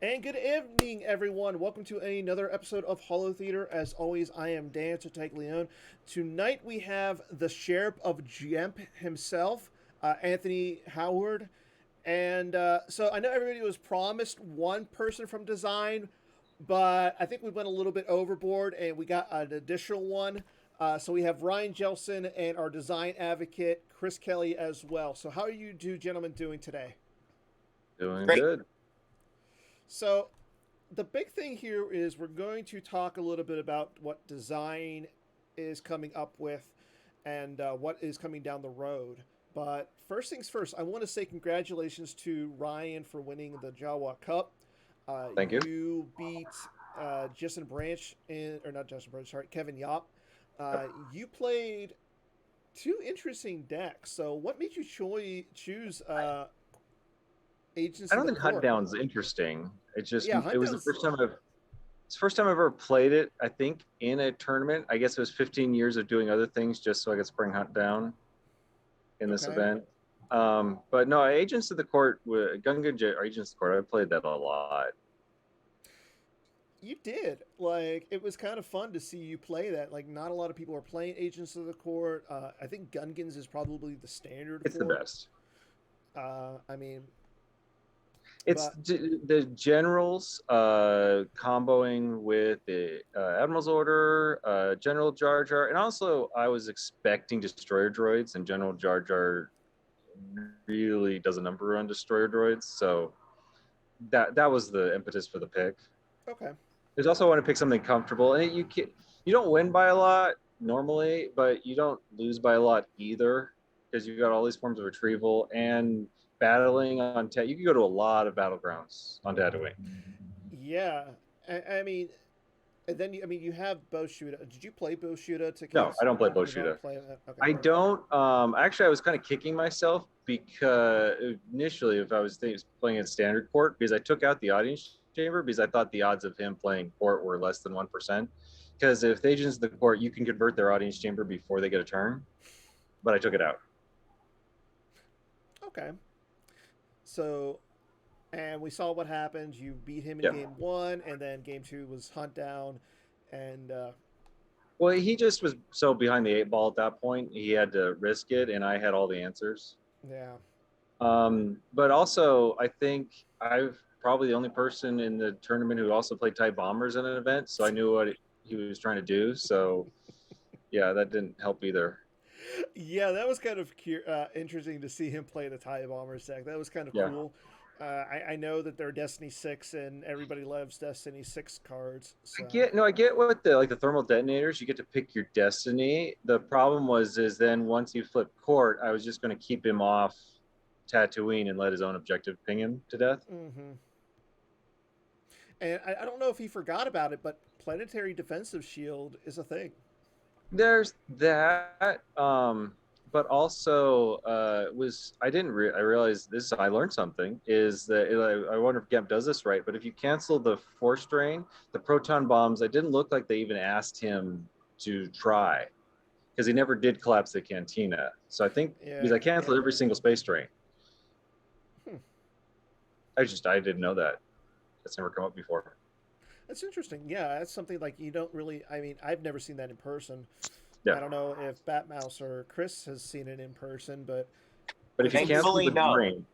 And good evening, everyone. Welcome to another episode of Holotheatre. As always, I am Dan Tartaglione. Tonight we have the Sheriff of Gemp himself, Anthony Howard. And I know everybody was promised one person from design, but I think we went a little bit overboard and we got an additional one. So we have Ryan Jelson and our design advocate, Chris Kelly, as well. So, how are you two gentlemen doing today? Doing Great. good. So, the big thing here is we're going to talk a little bit about what design is coming up with and what is coming down the road. But first things first, I want to say congratulations to Ryan for winning the Jawa Cup. Thank you. You beat Justin Branch or not Justin Branch, sorry, Kevin Yop. You played two interesting decks. So, what made you choose Agents I of don't the think Hunt Court? Down's interesting. Yeah, It Hunt was the Down's. first time I've ever played it. I think in a tournament. I guess it was 15 years of doing other things just so I could spring Hunt Down in this Okay. event. But no, Agents of the Court, Gungan or Agents of the Court. I played that a lot. You did. Like, it was kind of fun to see you play that. Like, not a lot of people are playing Agents of the Court. I think Gungans is probably the standard It's the for it. best. I mean, It's but the generals comboing with the Admiral's Order, General Jar Jar, and also I was expecting destroyer droids, and General Jar Jar really does a number on destroyer droids, so that was the impetus for the pick. okay. There's also I want to pick something comfortable, and you don't win by a lot normally, but you don't lose by a lot either because you've got all these forms of retrieval and battling on you can go to a lot of battlegrounds on Tatooine. Yeah. I mean, and then you have Boshuda. Did you play Boshuda to No, I don't play you don't Boshuda. play that? Okay. I don't. Actually, I was kind of kicking myself because initially, if I was playing in standard court, because I took out the audience chamber because I thought the odds of him playing court were less than 1%. Because if the agents of the court, you can convert their audience chamber before they get a turn, but I took it out. Okay. So, and we saw what happened. You beat him in Yeah. game one, and then game two was Hunt Down. And Well, he just was so behind the eight ball at that point. He had to risk it, and I had all the answers. yeah. But also, I think I've probably the only person in the tournament who also played TIE bombers in an event, so I knew what he was trying to do. So, yeah, that didn't help either. Yeah, that was kind of interesting to see him play the TIE Bombers deck. That was kind of Yeah, cool. I know that they're Destiny 6 and everybody loves Destiny 6 cards. So, I get what the thermal detonators. You get to pick your destiny. The problem is then once you flip court, I was just going to keep him off Tatooine and let his own objective ping him to death. hmm and I don't know if he forgot about it, but Planetary Defensive Shield is a thing. There's that. But also was I didn't I realized this. I learned something is that I wonder if Gemp does this right. But if you cancel the force drain, the proton bombs, it didn't look like they even asked him to try because he never did collapse the cantina. So I think because Yeah. I canceled every single space drain. Hmm. I didn't know that. That's never come up before. That's interesting. Yeah, that's something like you don't really. I mean, I've never seen that in person. Yeah. I don't know if Batmouse or Chris has seen it in person, but But if that's you cancel Thankfully, the no. drain,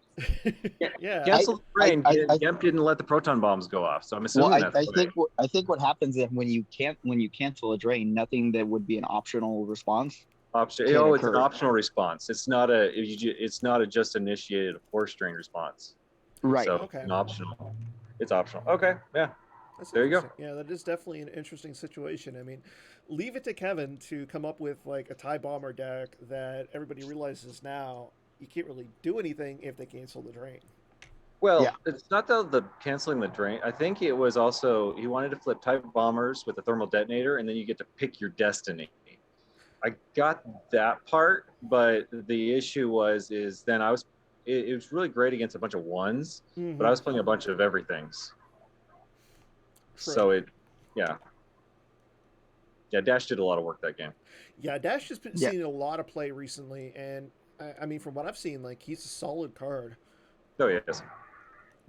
yeah. I, cancel the drain, I Gemp didn't let the proton bombs go off. So I'm well, assuming that's why. I think what happens is when you cancel a drain, nothing that would be an optional response Option. can Oh, it's an occur. optional response. It's not a just initiated force drain response. Right. So Okay. an optional. It's optional. Okay. Yeah. That's There you go. interesting. Yeah, that is definitely an interesting situation. I mean, leave it to Kevin to come up with like a TIE bomber deck that everybody realizes now you can't really do anything if they cancel the drain. Well, Yeah. it's not the canceling the drain. I think it was also he wanted to flip type bombers with a thermal detonator, and then you get to pick your destiny. I got that part, but the issue is then it was really great against a bunch of ones, but I was playing a bunch of everythings. So yeah. Yeah, Dash did a lot of work that game. Yeah, Dash has been Yeah. seeing a lot of play recently, and I mean, from what I've seen, like he's a solid card. Oh, yes.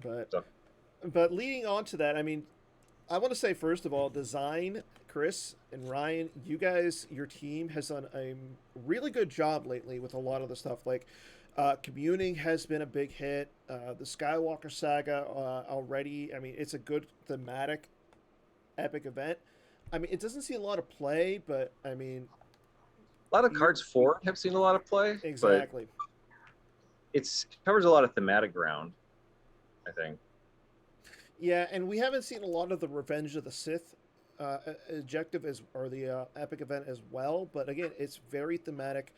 But So. But leading on to that, I mean, I want to say first of all, design, Chris and Ryan, you guys, your team has done a really good job lately with a lot of the stuff. Like, communing has been a big hit. The Skywalker saga already. I mean, it's a good thematic, epic event. I mean, it doesn't see a lot of play, but I mean, A lot of cards for it have seen a lot of play, but exactly. it's covers a lot of thematic ground, I think. Yeah, and we haven't seen a lot of the Revenge of the Sith objective as or the epic event as well. But again, it's very thematic.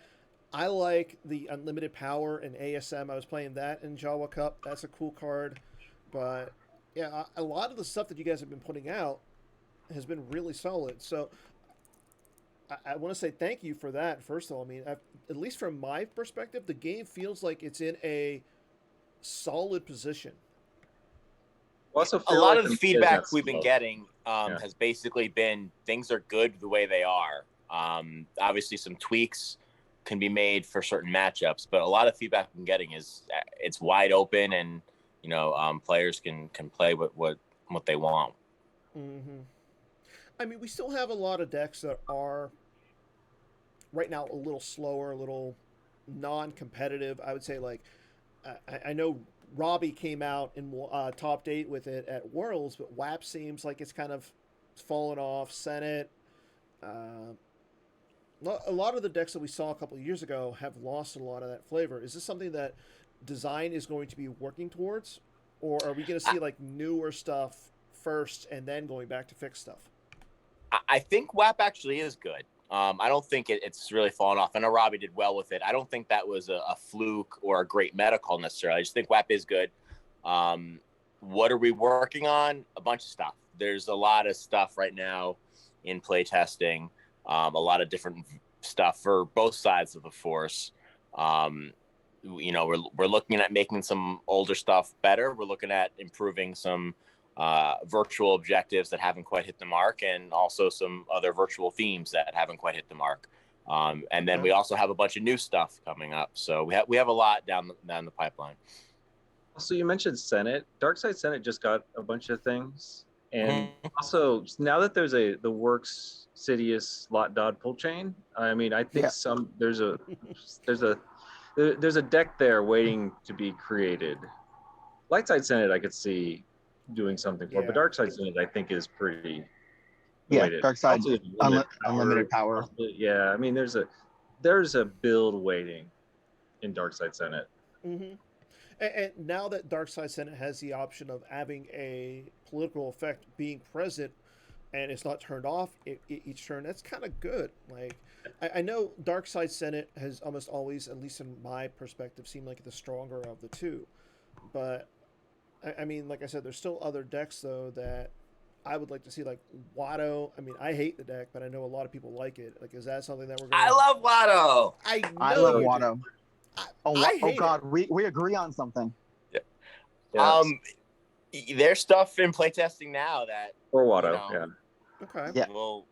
I like the unlimited power in ASM. I was playing that in Jawa Cup. That's a cool card. But yeah, a lot of the stuff that you guys have been putting out has been really solid. So I want to say thank you for that. First of all, I mean, at least from my perspective, the game feels like it's in a solid position. Also, A feel lot like of the the feedback business we've been flow. getting Yeah. has basically been things are good the way they are. Obviously, some tweaks can be made for certain matchups, but a lot of feedback we've been getting is it's wide open, and players can play what they want. Mm-hmm. I mean, we still have a lot of decks that are right now a little slower, a little non-competitive. I would say like I know Robbie came out in top 8 with it at Worlds, but WAP seems like it's kind of fallen off. Senate, uh, a lot of the decks that we saw a couple of years ago have lost a lot of that flavor. Is this something that design is going to be working towards, or are we going to see like newer stuff first and then going back to fix stuff? I think WAP actually is good. I don't think it's really fallen off. I know Robbie did well with it. I don't think that was a fluke or a great meta call necessarily. I just think WAP is good. What are we working on? A bunch of stuff. There's a lot of stuff right now in playtesting. A lot of different stuff for both sides of the Force. We're looking at making some older stuff better. We're looking at improving some virtual objectives that haven't quite hit the mark, and also some other virtual themes that haven't quite hit the mark. And then we also have a bunch of new stuff coming up. So we have a lot down the pipeline. Also, you mentioned Senate. Darkside Senate just got a bunch of things, and also now that there's the Works Sidious Lot Dodd pull chain. I mean, I think there's a deck there waiting to be created. Lightside Senate, I could see doing something for, but Darkside Senate, I think, is pretty weighted. Darkside unlimited power. Yeah, I mean, there's a build waiting in Darkside Senate. Mm-hmm. And now that Darkside Senate has the option of having a political effect being present, and it's not turned off each turn, that's kind of good. Like, I know Darkside Senate has almost always, at least in my perspective, seemed like the stronger of the two. But I mean, like I said, there's still other decks though that I would like to see, like Watto. I mean, I hate the deck, but I know a lot of people like it. Like, is that something that we're going? I love Watto. I love Watto. I hate God, we agree on something. Yeah. Yes. There's stuff in playtesting now that or Watto, Okay. Yeah. Will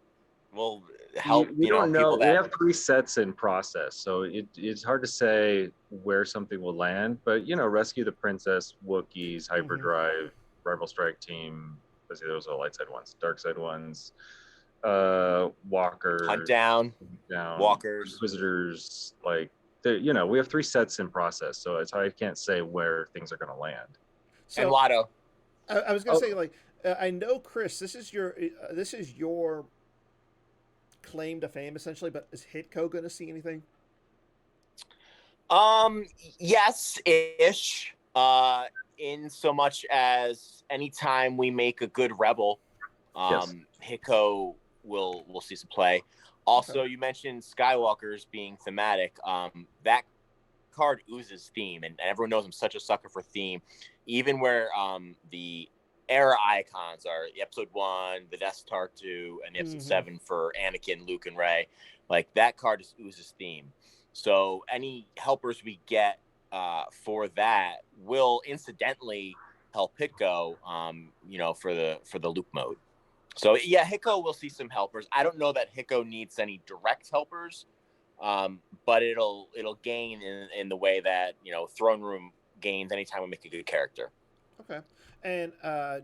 help. We don't know. People that we have 3 sets in process, so it's hard to say where something will land. But Rescue the Princess, Wookiees, Hyperdrive, Rival Strike Team. Let's see, those are the light side ones, dark side ones. Walker, Hunt down, Walkers, Inquisitors. Like, we have 3 sets in process, so I can't say where things are going to land. So, and Watto. I was going to say, like, I know, Chris, this is your claim to fame essentially, but is Hitco going to see anything? Yes, ish. In so much as anytime we make a good rebel, Hitco will see some play. Also, you mentioned Skywalkers being thematic. That card oozes theme, and everyone knows I'm such a sucker for theme. Even where the era icons are the episode 1, the Death Star 2, and the episode 7 for Anakin, Luke, and Rey. Like, that card just oozes theme. So any helpers we get for that will incidentally help Hitco, for the loop mode. So yeah, Hitco will see some helpers. I don't know that Hitco needs any direct helpers, but it'll gain in the way that Throne Room gains anytime we make a good character. Okay, And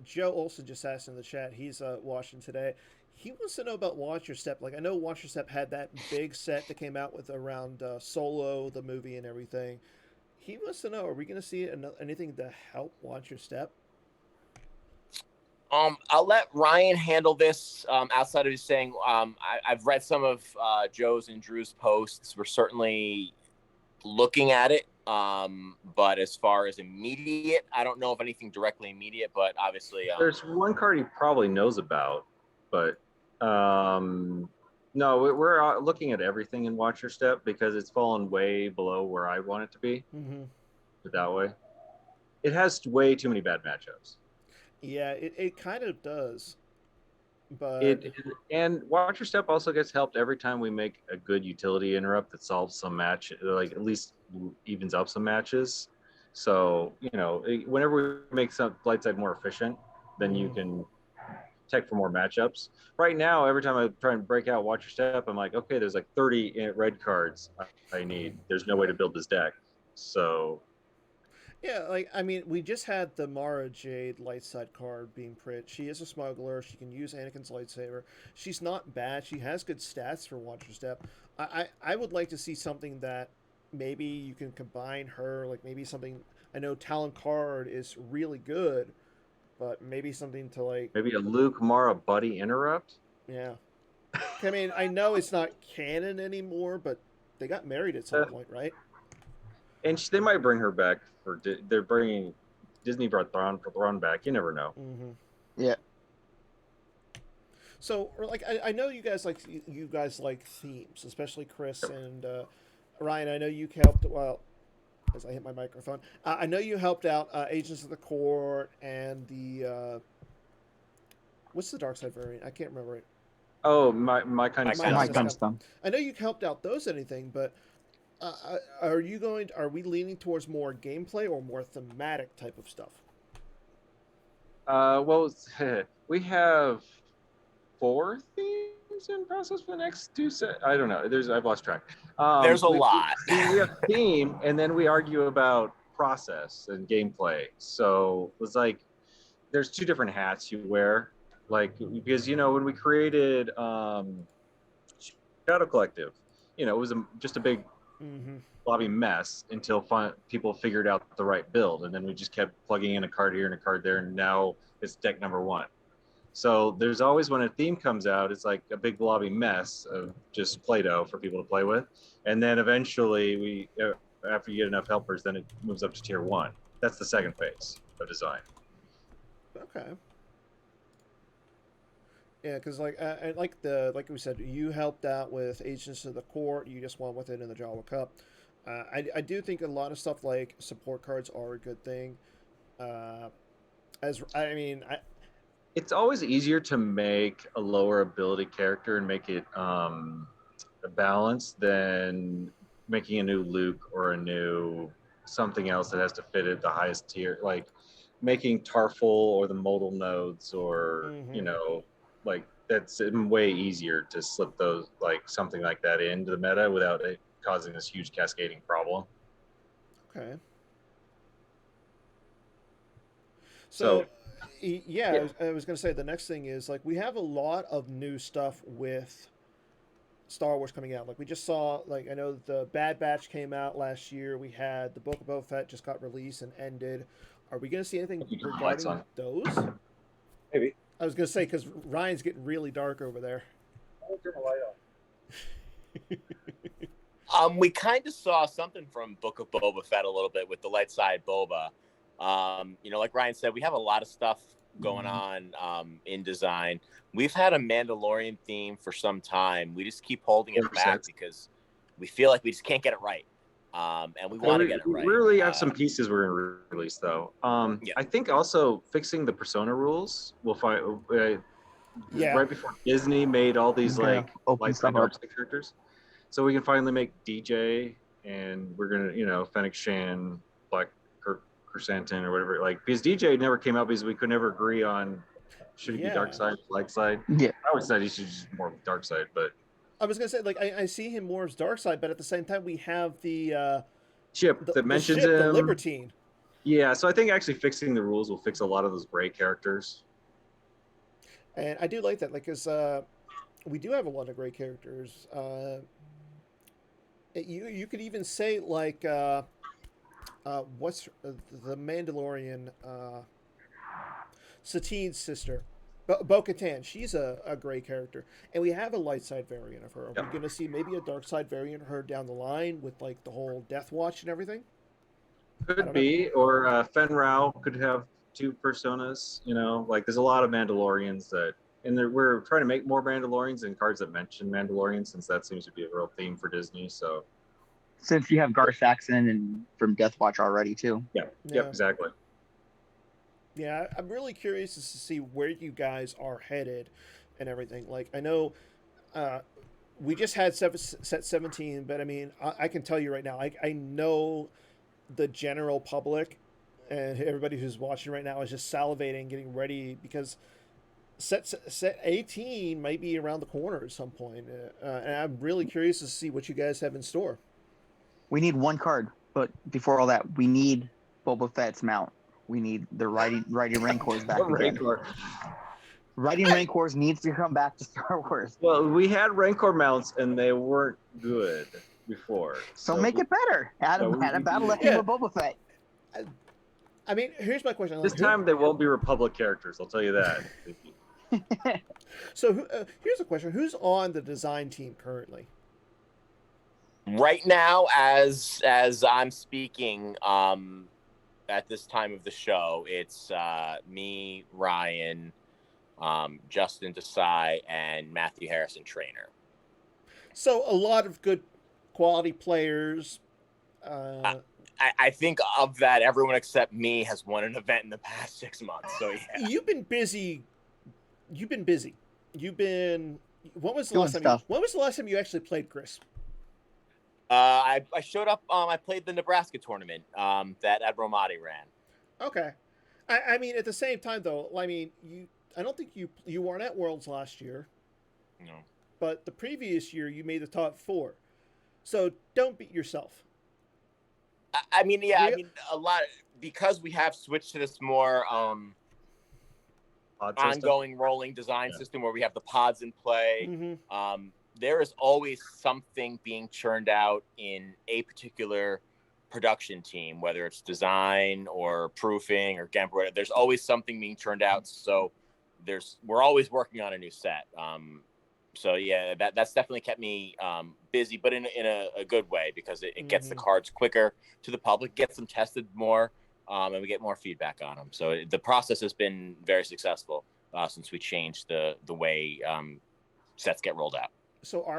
Joe Olson just asked in the chat. He's watching today. He wants to know about Watch Your Step. Like I know Watch Your Step had that big set that came out with around Solo, the movie, and everything. He wants to know: are we going to see anything to help Watch Your Step? I'll let Ryan handle this. Outside of just saying, I've read some of Joe's and Drew's posts. We're certainly looking at it. But as far as immediate, I don't know of anything directly immediate. But obviously, there's one card he probably knows about, but no, we're looking at everything in Watch Your Step because it's fallen way below where I want it to be. Mm-hmm. That way, it has way too many bad matchups. Yeah, it kind of does. But and Watch Your Step also gets helped every time we make a good utility interrupt that solves some match, like at least evens up some matches. So whenever we make some light side more efficient, then you can tech for more matchups. Right now, every time I try and break out Watch Your Step, I'm like, okay, there's like 30 red cards I need. There's no way to build this deck. So yeah, like I mean, we just had the Mara Jade light side card being print. She is a smuggler. She can use Anakin's lightsaber. She's not bad. She has good stats for Watch Your Step. I would like to see something that maybe you can combine her, like maybe something. I know Talon card is really good, but maybe something to like maybe a Luke Mara buddy interrupt. Yeah. I mean, I know it's not canon anymore, but they got married at some point, right? And they might bring her back they're bringing Disney brought Thrawn back. You never know. Mm-hmm. Yeah. So, like, I know you guys like themes, especially Chris and Ryan. I know you helped. Well, as I hit my microphone, I know you helped out Agents of the Court and the what's the Dark Side variant? I can't remember it. Oh, my kind of stuff. I know you helped out those anything, but are we leaning towards more gameplay or more thematic type of stuff? Well, we have 4 themes in process for the next 2 sets. I don't know. I've lost track. There's a lot. We have theme, and then we argue about process and gameplay. So it's like there's 2 different hats you wear. Like, because when we created Shadow Collective, it was just a big lobby mess until people figured out the right build, and then we just kept plugging in a card here and a card there, and now it's deck number 1. So there's always, when a theme comes out, it's like a big lobby mess of just Play-Doh for people to play with, and then eventually after you get enough helpers, then it moves up to tier 1. That's the second phase of design. Okay. Yeah, because like we said, you helped out with Agents of the Court. You just won with it in the Jawa Cup. I do think a lot of stuff like support cards are a good thing. It's always easier to make a lower ability character and make it a balance than making a new Luke or a new something else that has to fit at the highest tier, like making Tarful or the modal nodes or like that's way easier to slip those, like something like that into the meta without it causing this huge cascading problem. Okay. So yeah. I was going to say the next thing is like we have a lot of new stuff with Star Wars coming out. Like we just saw, like I know the Bad Batch came out last year. We had the Book of Boba Fett just got released and ended. Are we going to see anything regarding those? Maybe. I was going to say, because Ryan's getting really dark over there. I'll turn the light on. We kind of saw something from Book of Boba Fett a little bit with the light side Boba. Like Ryan said, we have a lot of stuff going on in design. We've had a Mandalorian theme for some time. We just keep holding it back because we feel like we just can't get it right. And we want to get it right. We really have some pieces we're going to release, though. I think also fixing the Persona rules. We'll find right before Disney made all these like light side dark side characters, so we can finally make DJ, and we're gonna Fennec Shan, Black Chrysanthemum or whatever. Like because DJ never came out because we could never agree on should he be dark side, light side. Yeah, I would say he should just more dark side, but. I was gonna say, like, I see him more as dark side, but at the same time, we have the ship that mentions him, him. the Libertine. Yeah, so I think actually fixing the rules will fix a lot of those gray characters. And I do like that, like, because we do have a lot of great characters. You could even say like what's the Mandalorian Satine's sister, Bo-Katan. She's a great character, and we have a light side variant of her. Are we going to see maybe a dark side variant of her down the line with like the whole Death Watch and everything? Could be, or Fen Rao could have two personas. Like there's a lot of Mandalorians that, and we're trying to make more Mandalorians and cards that mention Mandalorians, since that seems to be a real theme for Disney. So Since you have Gar Saxon and from Death Watch already too. yeah, yep, exactly. Yeah, I'm really curious to see where you guys are headed and everything. Like, I know we just had set 17, but I mean, I can tell you right now, I know the general public and everybody who's watching right now is just salivating, getting ready, because set 18 might be around the corner at some point. And I'm really curious to see what you guys have in store. We need one card, but before all that, we need Boba Fett's mount. We need the riding Rancors back again. Rancor. Riding Rancors needs to come back to Star Wars. Well, we had Rancor mounts and they weren't good before. So make it better. Add a battle with Boba Fett. I mean, here's my question. This time they won't be Republic characters, I'll tell you that. So here's a question. Who's on the design team currently? Right now, as I'm speaking, at this time of the show, it's me, Ryan, Justin Desai, and Matthew Harrison Trainer. So a lot of good quality players. I think of that, everyone except me has won an event in the past 6 months. So yeah. You've been busy. When was the last time? When was the last time you actually played, Chris? I showed up. I played the Nebraska tournament that Admiral Mahdi ran. Okay, I mean, at the same time, though, I mean, I don't think you weren't at Worlds last year. No. But the previous year, you made the top 4. So don't beat yourself. I mean, yeah, I mean, a lot, because we have switched to this more ongoing rolling design system where we have the pods in play. Mm-hmm. There is always something being churned out in a particular production team, whether it's design or proofing or Gamma. There's always something being churned out. So we're always working on a new set. So yeah, that's definitely kept me busy, but in a good way, because it gets the cards quicker to the public, gets them tested more, and we get more feedback on them. So the process has been very successful since we changed the way sets get rolled out. So go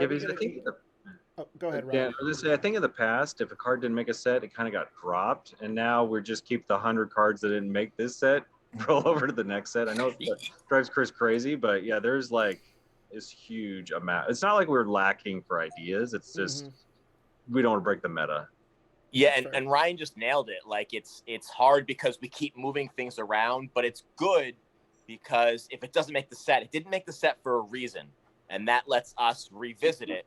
ahead, Ryan. Yeah, I was gonna say, I think in the past, if a card didn't make a set, it kind of got dropped, and now we just keep the 100 cards that didn't make this set, roll over to the next set. I know it drives Chris crazy, but yeah, there's like this huge amount. It's not like we're lacking for ideas. It's just we don't want to break the meta. Yeah, and Ryan just nailed it. Like it's hard because we keep moving things around, but it's good because if it doesn't make the set, it didn't make the set for a reason. And that lets us revisit it,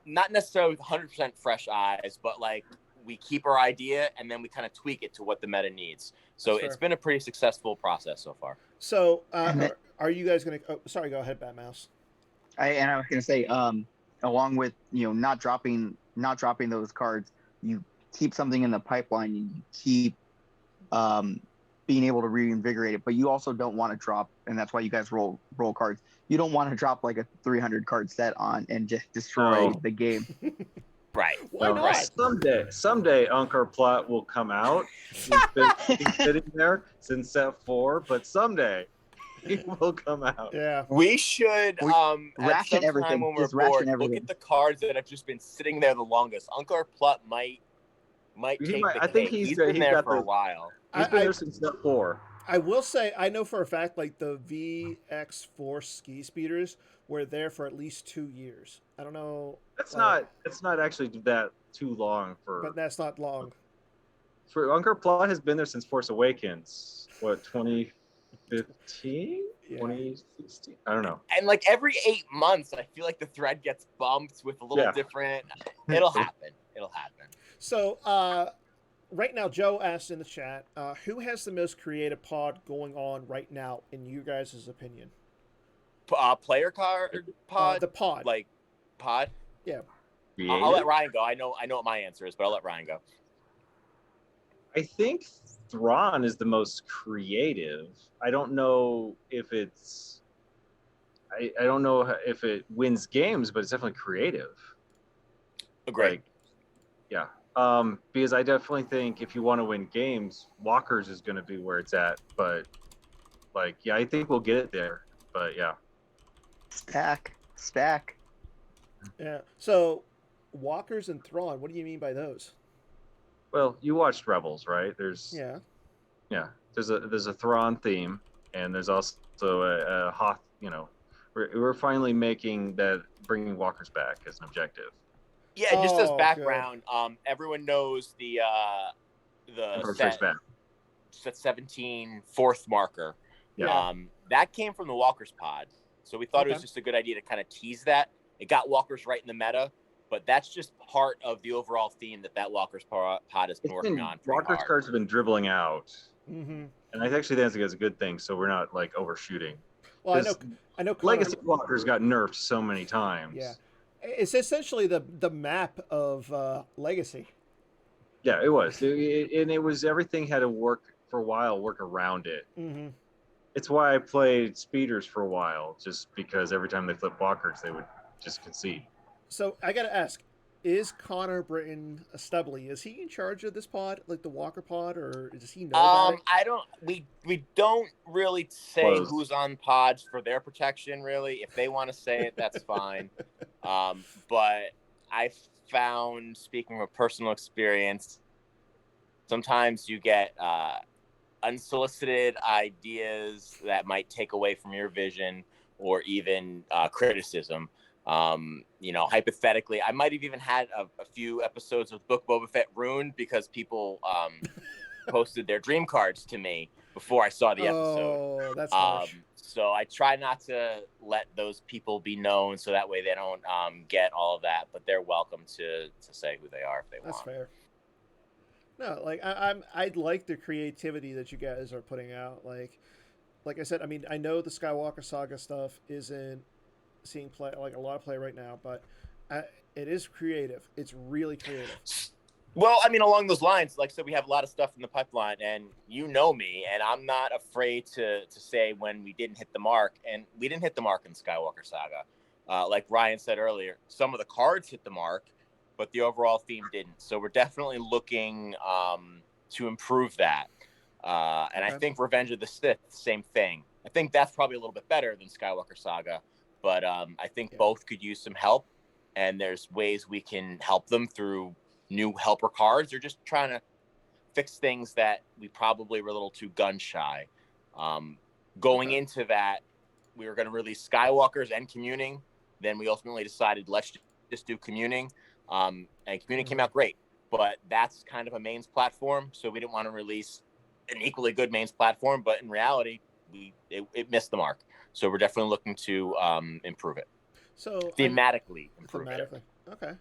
not necessarily with 100% fresh eyes, but like we keep our idea and then we kind of tweak it to what the meta needs. So it's been a pretty successful process so far. So are you guys going to? Oh, sorry, go ahead, Bat Mouse. I was going to say, along with not dropping those cards, you keep something in the pipeline. You keep being able to reinvigorate it, but you also don't want to drop, and that's why you guys roll cards. You don't want to drop like a 300 card set on and just destroy the game. Right. Why not? Someday Unkar Plot will come out. He's been sitting there since set 4, but someday he will come out. Yeah. We should ration everything. When we're bored, look at the cards that have just been sitting there the longest. Unkar Plot might take the I think cake. he's been there for a while. He's been there since set 4. I will say, I know for a fact, like the VX4 ski speeders were there for at least 2 years. I don't know. It's not actually that too long for. But that's not long. For Unkar Plot has been there since Force Awakens. What, 2015? Yeah. 2016? I don't know. And like every 8 months, I feel like the thread gets bumped with a little different. It'll happen. So, right now, Joe asked in the chat, who has the most creative pod going on right now, in you guys' opinion? Player card pod, The pod. like pod. Yeah. I'll let Ryan go. I know what my answer is, but I'll let Ryan go. I think Thrawn is the most creative. I don't know if it's. I don't know if it wins games, but it's definitely creative. Agreed. Like, yeah. Because I definitely think if you want to win games, Walker's is going to be where it's at. But, like, yeah, I think we'll get it there. But, yeah. Stack. Yeah. So, Walkers and Thrawn, what do you mean by those? Well, you watched Rebels, right? There's a Thrawn theme, and there's also a Hoth. You know, we're finally bringing Walkers back as an objective. Yeah, just as background, everyone knows the set 17 fourth marker. Yeah. That came from the Walkers pod, so we thought it was just a good idea to kind of tease that. It got Walkers right in the meta, but that's just part of the overall theme that Walkers pod has been working on. Walkers cards have been dribbling out, and I actually think it's a good thing, so we're not like overshooting. Well, I know. Legacy Walkers got nerfed so many times. Yeah, it's essentially the map of Legacy. Yeah, it was, and it was everything had to work for a while, work around it. Mm-hmm. It's why I played speeders for a while, just because every time they flipped Walkers, they would just concede. So I got to ask, is Connor Britton Stubley, is he in charge of this pod, like the Walker pod, or does he know about it? I don't. We don't really say who's on pods for their protection. Really, if they want to say it, that's fine. But I found, speaking from personal experience, sometimes you get unsolicited ideas that might take away from your vision, or even criticism. Hypothetically, I might have even had a few episodes of Book Boba Fett ruined because people posted their dream cards to me before I saw the episode. Oh, that's harsh. So I try not to let those people be known, so that way they don't get all of that. But they're welcome to say who they are if they want. That's fair. No, like I'd like the creativity that you guys are putting out. Like I said, I mean, I know the Skywalker Saga stuff isn't seeing play like a lot of play right now, but it is creative. It's really creative. Well, I mean, along those lines, like I said, we have a lot of stuff in the pipeline, and you know me, and I'm not afraid to say when we didn't hit the mark, and we didn't hit the mark in Skywalker Saga. Like Ryan said earlier, some of the cards hit the mark, but the overall theme didn't. So we're definitely looking to improve that. And I think Revenge of the Sith, same thing. I think that's probably a little bit better than Skywalker Saga, but I think both could use some help, and there's ways we can help them through new helper cards, or just trying to fix things that we probably were a little too gun shy. Going into that, we were going to release Skywalkers and Communing. Then we ultimately decided let's just do Communing, and Communing came out great, but that's kind of a mains platform, so we didn't want to release an equally good mains platform, but in reality it missed the mark. So we're definitely looking to improve it. So thematically improve it. Okay.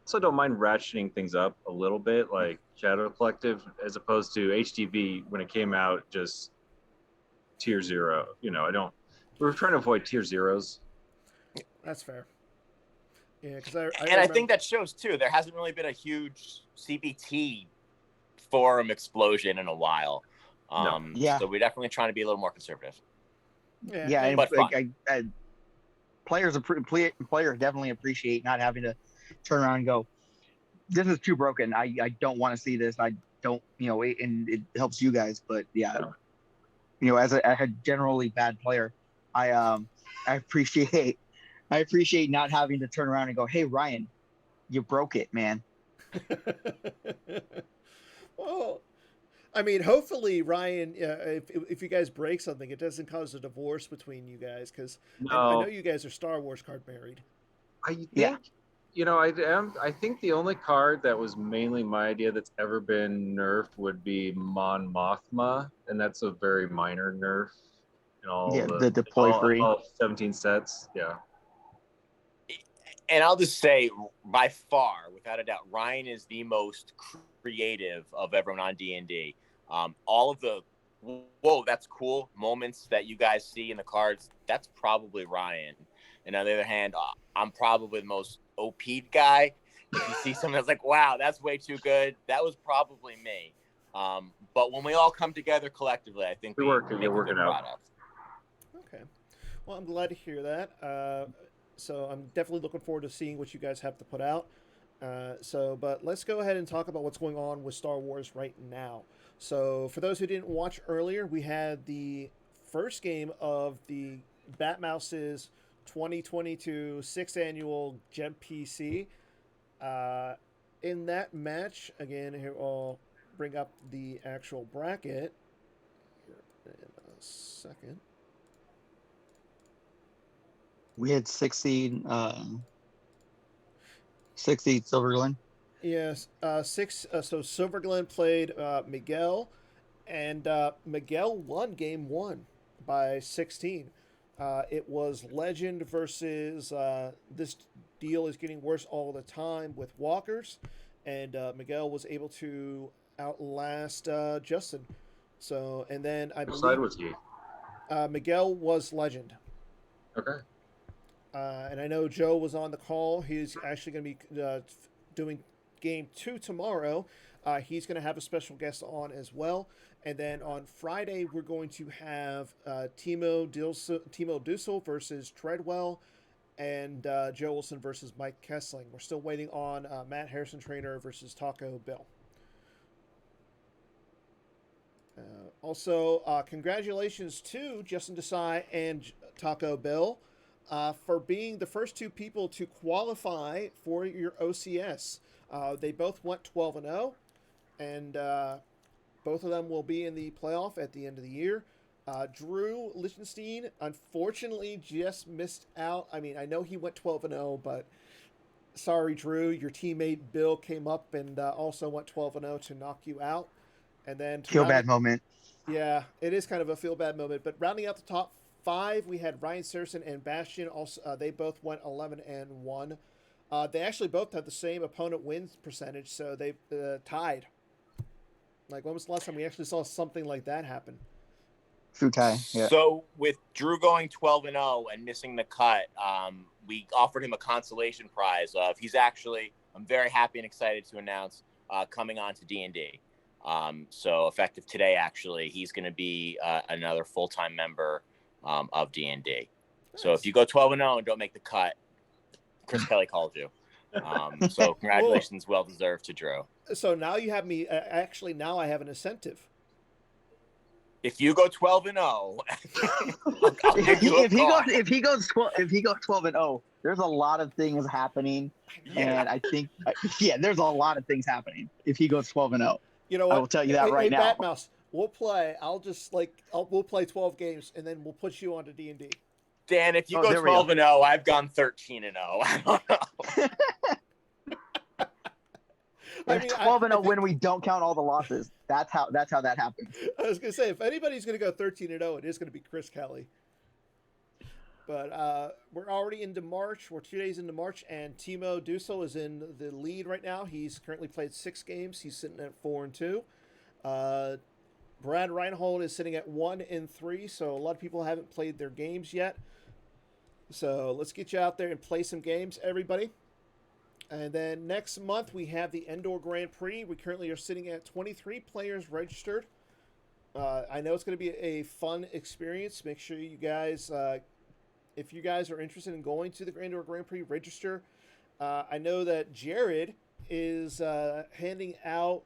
Also don't mind ratcheting things up a little bit, like Shadow Collective, as opposed to HDV when it came out, just tier 0. We're trying to avoid tier 0s. That's fair. Yeah, because I think that shows too. There hasn't really been a huge CBT forum explosion in a while. So we're definitely trying to be a little more conservative. Yeah, but players definitely appreciate not having to turn around and go, this is too broken. I don't want to see this. I don't, and it helps you guys. But as a generally bad player, I appreciate not having to turn around and go, hey, Ryan, you broke it, man. Well, I mean, hopefully, Ryan, if you guys break something, it doesn't cause a divorce between you guys, because I know you guys are Star Wars card married. I think the only card that was mainly my idea that's ever been nerfed would be Mon Mothma, and that's a very minor nerf in all the deploy free all 17 sets. Yeah. And I'll just say, by far, without a doubt, Ryan is the most creative of everyone on D&D. All of the whoa, that's cool moments that you guys see in the cards, that's probably Ryan. And on the other hand, I'm probably the most OP'd guy. If you see something that's like, wow, that's way too good, that was probably me. But when we all come together collectively, I think we make a good product. Okay. Well, I'm glad to hear that. So I'm definitely looking forward to seeing what you guys have to put out. But let's go ahead and talk about what's going on with Star Wars right now. So for those who didn't watch earlier, we had the first game of the Batmouse's 2022 6th annual GEMP PC. In that match, again, here I'll bring up the actual bracket here in a second. We had 6 seed Silver Glen. Yes, so Silver Glen played Miguel, and Miguel won game 1 by 16. It was Legend versus this deal is getting worse all the time with walkers, and Miguel was able to outlast Justin. So, and then I believe side was he? Miguel was Legend. Okay. And I know Joe was on the call. He's actually going to be doing game 2 tomorrow. He's going to have a special guest on as well. And then on Friday, we're going to have Timo Dussel versus Treadwell, and Joe Wilson versus Mike Kessling. We're still waiting on Matt Harrison Trainer versus Taco Bill. Also, congratulations to Justin Desai and Taco Bill for being the first 2 people to qualify for your OCS. They both went 12-0, and both of them will be in the playoff at the end of the year. Drew Lichtenstein, unfortunately, just missed out. I mean, I know he went 12-0, but sorry, Drew. Your teammate Bill came up and also went 12-0 to knock you out. And then Feel bad moment. Yeah, it is kind of a feel bad moment. But rounding out the top 5, we had Ryan Saracen and Bastion. Also, they both went 11-1. They actually both had the same opponent wins percentage, so they tied. Like, when was the last time we actually saw something like that happen? True tie, yeah. So with Drew going 12-0 and missing the cut, we offered him a consolation prize of he's actually, I'm very happy and excited to announce, coming on to D&D. So effective today, actually, he's going to be another full-time member of D&D. Nice. So if you go 12-0 and don't make the cut, Chris Kelly called you. So congratulations, well deserved to Drew. So now you have me. Actually, now I have an incentive. If you go 12-0, if he goes 12-0, there's a lot of things happening, and I think there's a lot of things happening if he goes 12-0. You know what? I will tell you that right now. Batmouse, we'll play. We'll play 12 games, and then we'll put you onto D&D. Dan, if you go 12-0, I've gone 13-0. I don't know. I mean, 12-0 when we don't count all the losses. That's how that happens. I was gonna say, if anybody's gonna go 13-0, it is gonna be Chris Kelly. But we're already into March. We're 2 days into March, and Timo Dussel is in the lead right now. He's currently played 6 games. He's sitting at 4-2. Brad Reinhold is sitting at 1-3. So a lot of people haven't played their games yet. So let's get you out there and play some games, everybody. And then next month, we have the Endor Grand Prix. We currently are sitting at 23 players registered. I know it's going to be a fun experience. Make sure you guys, if you guys are interested in going to the Endor Grand Prix, register. I know that Jared is handing out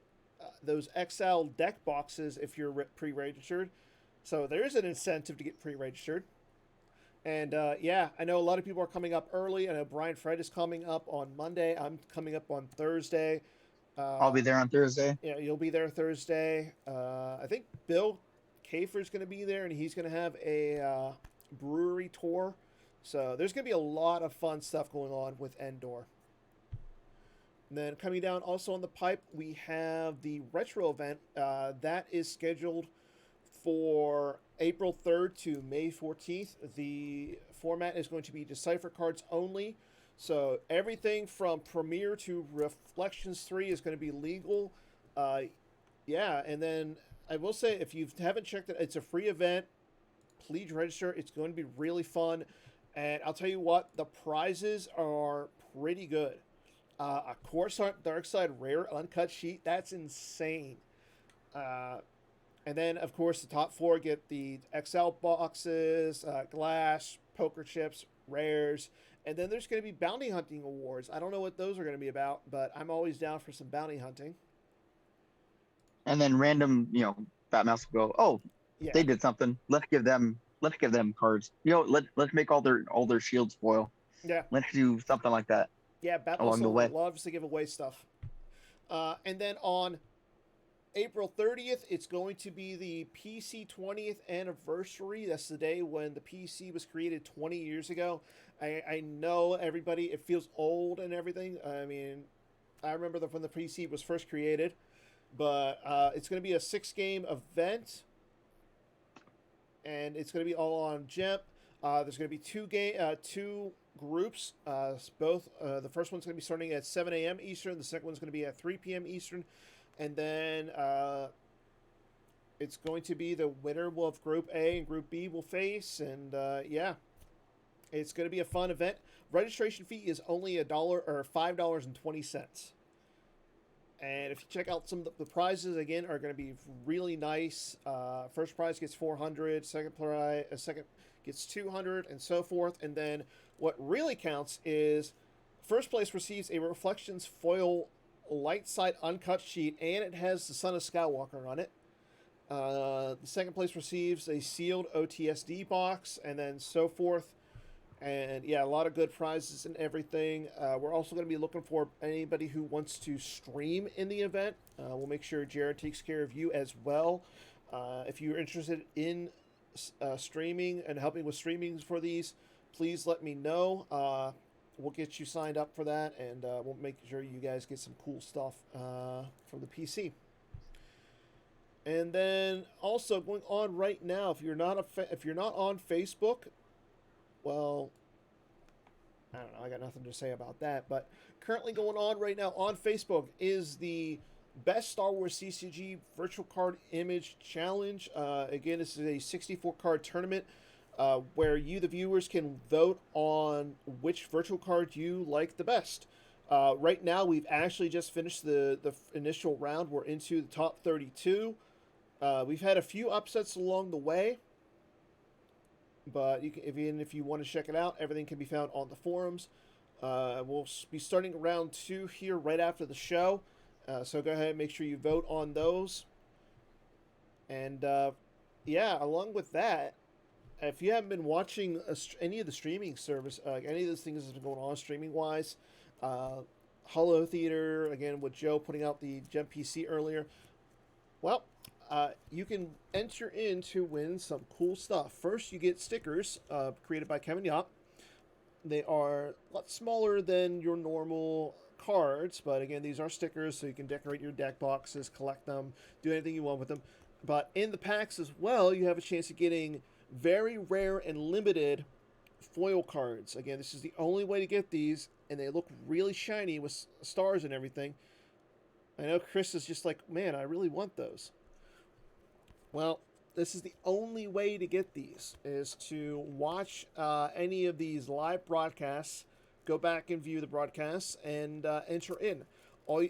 those XL deck boxes if you're pre-registered. So there is an incentive to get pre-registered. And, I know a lot of people are coming up early. I know Brian Fred is coming up on Monday. I'm coming up on Thursday. I'll be there on Thursday. Yeah, you'll be there Thursday. I think Bill Kafer's going to be there, and he's going to have a brewery tour. So there's going to be a lot of fun stuff going on with Endor. And then coming down also on the pipe, we have the retro event. That is scheduled for April 3rd to May 14th. The format is going to be Decipher cards only. So everything from Premiere to Reflections 3 is going to be legal. Yeah, and then I will say, if you haven't checked it, it's a free event. Please register. It's going to be really fun. And I'll tell you what, the prizes are pretty good. A Course Art Darkside Rare Uncut Sheet. That's insane. And then, of course, the top four get the XL boxes, glass, poker chips, rares. And then there's going to be bounty hunting awards. I don't know what those are going to be about, but I'm always down for some bounty hunting. And then random, Fat Mouse will go, oh, Yeah. they did something. Let's give them cards. Let's make all their shields foil. Yeah. Let's do something like that. Yeah, Batman Along the way. loves to give away stuff. And then on April 30th, it's going to be the PC 20th anniversary. That's the day when the PC was created 20 years ago. I know everybody, it feels old and everything. I mean, I remember when the PC was first created. But it's going to be a 6-game event. And it's going to be all on GEMP. There's going to be two groups. Both the first one's going to be starting at 7 a.m. Eastern. The second one's going to be at 3 p.m. Eastern. And then it's going to be the winner of Group A and Group B will face. And yeah, it's going to be a fun event. Registration fee is only $1 or $5.20. And if you check out some of the prizes, again, are going to be really nice. First prize gets 400, second gets 200, and so forth. And then what really counts is first place receives a Reflections foil light side uncut sheet, and it has the Son of Skywalker on it. The second place receives a sealed OTSD box, and then so forth. And yeah, a lot of good prizes and everything. We're also going to be looking for anybody who wants to stream in the event. We'll make sure Jared takes care of you as well. If you're interested in streaming and helping with streamings for these, please let me know. We'll get you signed up for that, and we'll make sure you guys get some cool stuff from the PC. And then also going on right now, if you're not on Facebook, well, I don't know. I got nothing to say about that. But currently going on right now on Facebook is the Best Star Wars CCG Virtual Card Image Challenge. Again, this is a 64-card tournament where you, the viewers, can vote on which virtual card you like the best. Right now, we've actually just finished the initial round. We're into the top 32. We've had a few upsets along the way. But if you want to check it out, everything can be found on the forums. We'll be starting round 2 here right after the show. So go ahead and make sure you vote on those. And yeah, along with that, if you haven't been watching any of the streaming service, any of those things that's been going on streaming-wise, Holotheatre, again, with Joe putting out the Gem PC earlier, well, you can enter in to win some cool stuff. First, you get stickers created by Kevin Yop. They are a lot smaller than your normal cards, but again, these are stickers, so you can decorate your deck boxes, collect them, do anything you want with them. But in the packs as well, you have a chance of getting very rare and limited foil cards. Again, this is the only way to get these, and they look really shiny with stars and everything. I know Chris is just like, man, I really want those. Well, this is the only way to get these, is to watch any of these live broadcasts, go back and view the broadcasts, and enter in.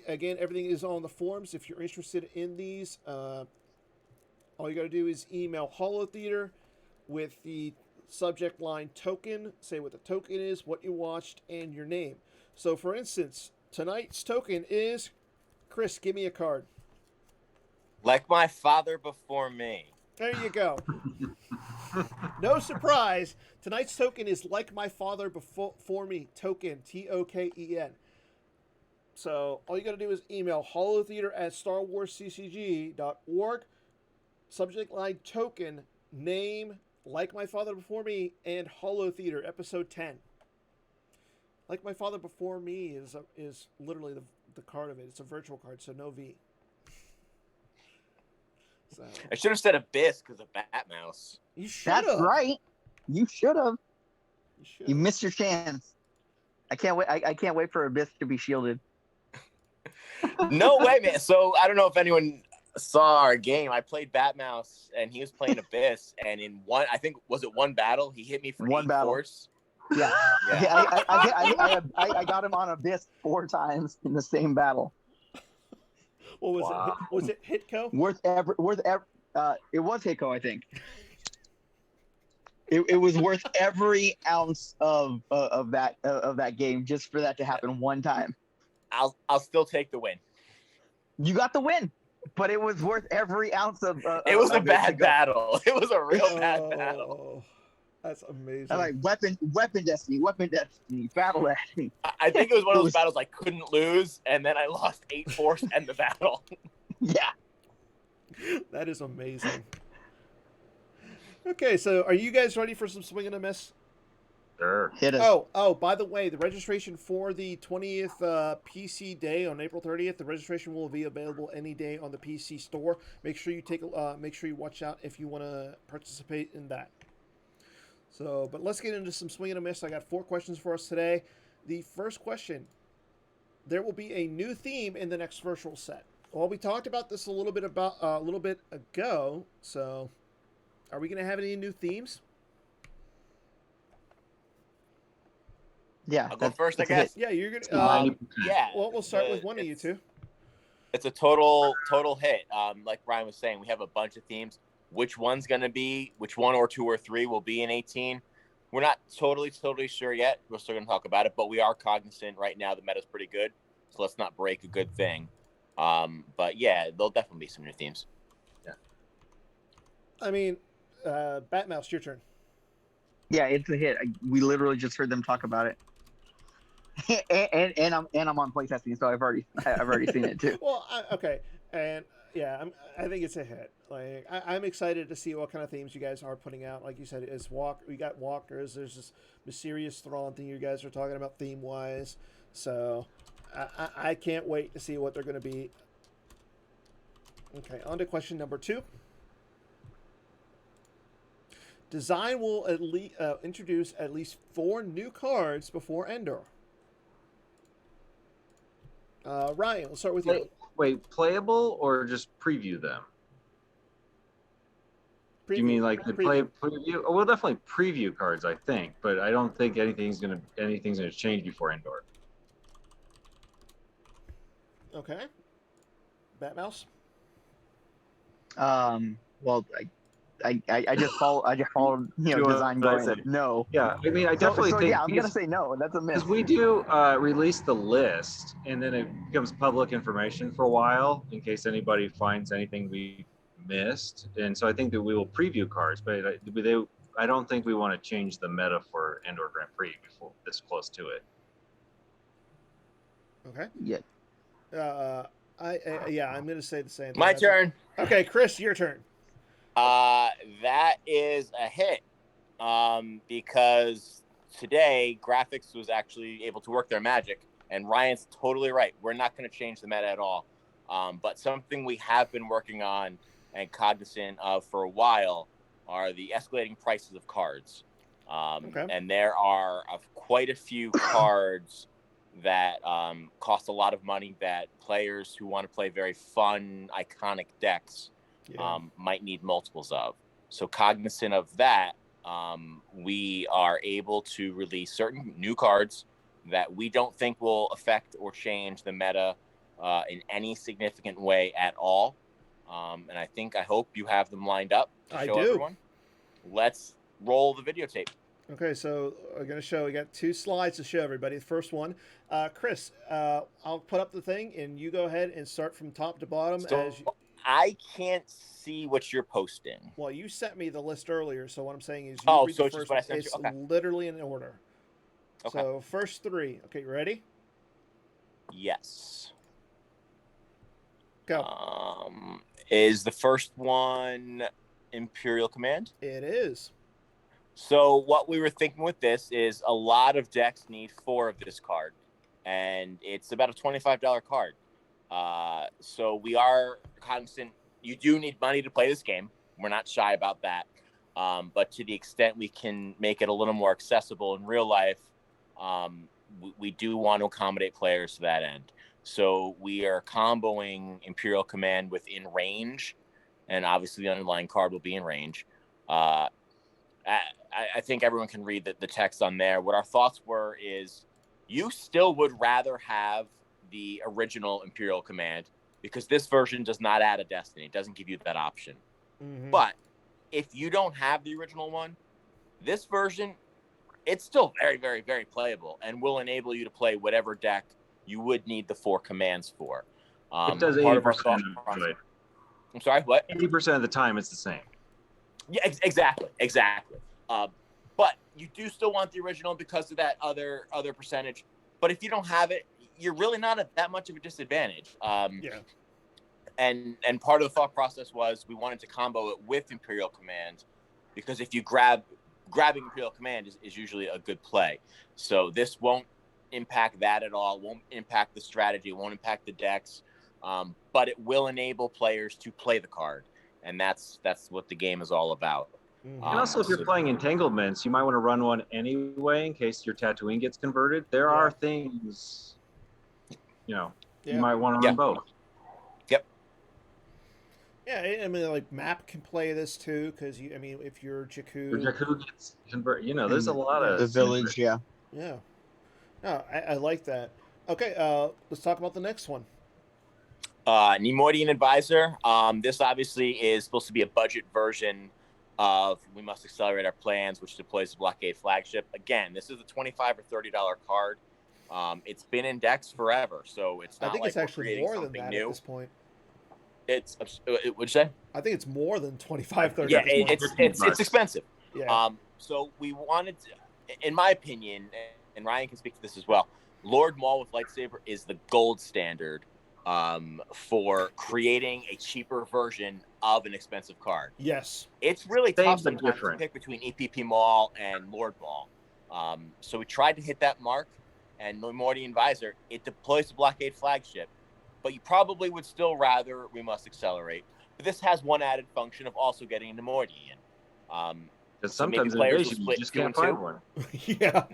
Again, everything is on the forums. If you're interested in these, all you got to do is email Holotheatre with the subject line token, say what the token is, what you watched, and your name. So, for instance, tonight's token is, Chris, give me a card. Like my father before me. There you go. No surprise. Tonight's token is Like My Father Before Me. Token. Token. So all you got to do is email holotheatre@starwarsccg.org. Subject line token, name, Like My Father Before Me, and Holotheatre, episode 10. Like My Father Before Me is literally the card of it. It's a virtual card, so no V. So. I should have said Abyss because of Batmouse. You should have. That's right. You should have. You missed your chance. I can't wait. I can't wait for Abyss to be shielded. No way, man. So I don't know if anyone saw our game. I played Batmouse, and he was playing Abyss, and in one, I think was it one battle, he hit me for One 8 battle. force. Yeah. Yeah. I got him on Abyss 4 times in the same battle. What was Wow. it? Was it Hitco? It was Hiko, I think. It was worth every ounce of that game just for that to happen one time. I'll still take the win. You got the win, but it was worth every ounce of. It was a of bad battle. It was a real bad battle. Oh, that's amazing. I'm like weapon destiny, battle destiny. I think it was one of those battles I couldn't lose, and then I lost 8 force and the battle. Yeah. That is amazing. Okay, so are you guys ready for some swing and a miss? Sure. Hit us. Oh, by the way, the registration for the 20th PC day on April 30th, the registration will be available any day on the PC store. Make sure you watch out if you want to participate in that. So, but let's get into some swing and a miss. I got 4 questions for us today. The first question: there will be a new theme in the next virtual set. Well, we talked about this a little bit ago. So, are we going to have any new themes? Yeah. I'll go first, I guess. Yeah, you're gonna. Yeah. Well, we'll start with one of you two. It's a total hit. Like Ryan was saying, we have a bunch of themes. Which one or 2 or 3 will be in 18? We're not totally sure yet. We're still going to talk about it, but we are cognizant right now the meta's pretty good, so let's not break a good thing. But yeah, there'll definitely be some new themes. Yeah. I mean, Batmouse, your turn. Yeah, it's a hit. We literally just heard them talk about it. and I'm on playtesting, so I've already seen it too. Well, okay, and yeah, I think it's a hit. Like I'm excited to see what kind of themes you guys are putting out. Like you said, we got walkers. There's this mysterious Thrawn thing you guys are talking about theme wise. So I can't wait to see what they're going to be. Okay, on to question number 2. Design will introduce at least 4 new cards before Endor. Ryan, we'll start with you. Wait, playable or just preview them? Do you mean like the preview? Oh, we'll definitely preview cards, I think, but I don't think anything's gonna change before Endor. Okay. Batmouse. Well, I just followed design going. I said no. Yeah, I mean, I definitely think. Yeah, I'm gonna say no. That's a miss. Because we do release the list, and then it becomes public information for a while in case anybody finds anything we missed. And so I think that we will preview cards, but I don't think we want to change the meta for Endor Grand Prix before this close to it. Okay. Yeah. I'm gonna say the same thing. My turn. Okay, Chris, your turn. That is a hit. Because today graphics was actually able to work their magic, and Ryan's totally right. We're not going to change the meta at all. But something we have been working on and cognizant of for a while are the escalating prices of cards. Okay. And there are quite a few cards that cost a lot of money that players who want to play very fun, iconic decks might need multiples of. So cognizant of that, we are able to release certain new cards that we don't think will affect or change the meta in any significant way at all. And I hope you have them lined up to show everyone. Let's roll the videotape. Okay, so we're going to show, we got 2 slides to show everybody. The first one, Chris, I'll put up the thing and you go ahead and start from top to bottom. I can't see what you're posting. Well, you sent me the list earlier, so what I'm saying is you read the first one. It's literally in order. Okay. So first 3. Okay, you ready? Yes. Go. Is the first one Imperial Command? It is. So what we were thinking with this is a lot of decks need 4 of this card, and it's about a $25 card. So we are cognizant. You do need money to play this game. We're not shy about that. But to the extent we can make it a little more accessible in real life, we do want to accommodate players to that end. So we are comboing Imperial Command within range, and obviously the underlying card will be in range. I think everyone can read the text on there. What our thoughts were is you still would rather have the original Imperial Command because this version does not add a Destiny. It doesn't give you that option. Mm-hmm. But if you don't have the original one, this version, it's still very, very, very playable and will enable you to play whatever deck you would need the 4 commands for. It does Part of our 80% of it. I'm sorry, what? 80% of the time it's the same. Yeah, exactly. But you do still want the original because of that other percentage. But if you don't have it, you're really not at that much of a disadvantage. Yeah. And part of the thought process was we wanted to combo it with Imperial Command because if you grabbing Imperial Command is usually a good play. So this won't impact that at all. It won't impact the strategy. It won't impact the decks. But it will enable players to play the card. And that's what the game is all about. Mm-hmm. And also, if you're playing entanglements, you might want to run one anyway in case your Tatooine gets converted. There are things, you might want to run both. Yep. Yeah, I mean, like Map can play this too because if you're Jakku, Your Jakku gets converted. There's a lot of the village. Yeah. Yeah. No, I like that. Okay, let's talk about the next one. Neimoidian Advisor. This obviously is supposed to be a budget version of We Must Accelerate Our Plans, which deploys the Blockade flagship. Again, this is a $25 or $30 card. It's been in decks forever, so it's not I think like it's actually more than that new. at this point. What'd you say? I think it's more than 25, 30. Yeah, it's expensive. Yeah. So we wanted to, in my opinion, and Ryan can speak to this as well, Lord Maul with lightsaber is the gold standard for creating a cheaper version of an expensive card. Yes. It's really tough but sometimes to pick between EPP Maul and Lord Maul. So we tried to hit that mark, and Neimoidian Advisor, it deploys the Blockade flagship, but you probably would still rather We Must Accelerate. But this has one added function of also getting a Neimoidian. Because So maybe sometimes in players will Invasion, you split just 2 can't and find 2. one. Yeah.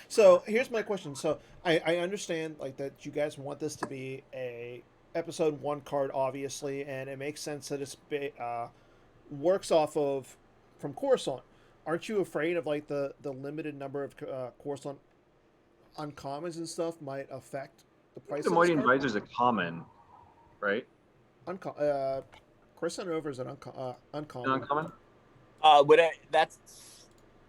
So here's my question. So I understand like that you guys want this to be a episode 1 card, obviously, and it makes sense that it's works off of from Coruscant. Aren't you afraid of like the limited number of Coruscant uncommons and stuff might affect the price? The Neimoidian Advisor is a common, right? Coruscant Over is an uncommon. Uncommon? That's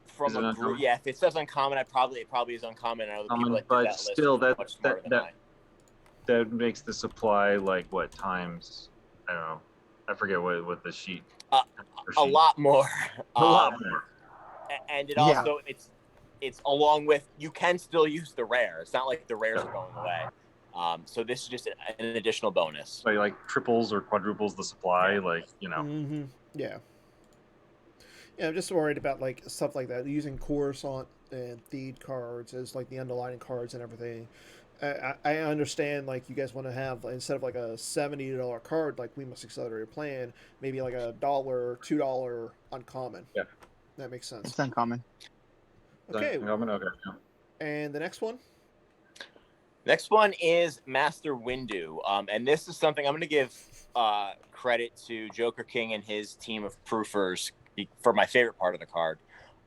from Is it a uncommon? group. Yeah, if it says uncommon, it probably is uncommon. I know the people that But did that still, list are much smarter than I. that makes the supply like what times? I don't know. I forget what the sheet. A lot more. A lot more. And it also it's along with you can still use the rare. It's not like the rares are going away. So this is just an additional bonus. So like triples or quadruples the supply, Mm-hmm. Yeah. Yeah, I'm just worried about like stuff like that, using Coruscant and Theed cards as like the underlining cards and everything. I understand like you guys want to have, instead of like a $70 card like We Must Accelerate a Plan, maybe like a $2 uncommon. Yeah, that makes sense. It's uncommon. Okay. Uncommon, okay. And the next one. Next one is Master Windu, and this is something I'm going to give credit to Joker King and his team of proofers for my favorite part of the card.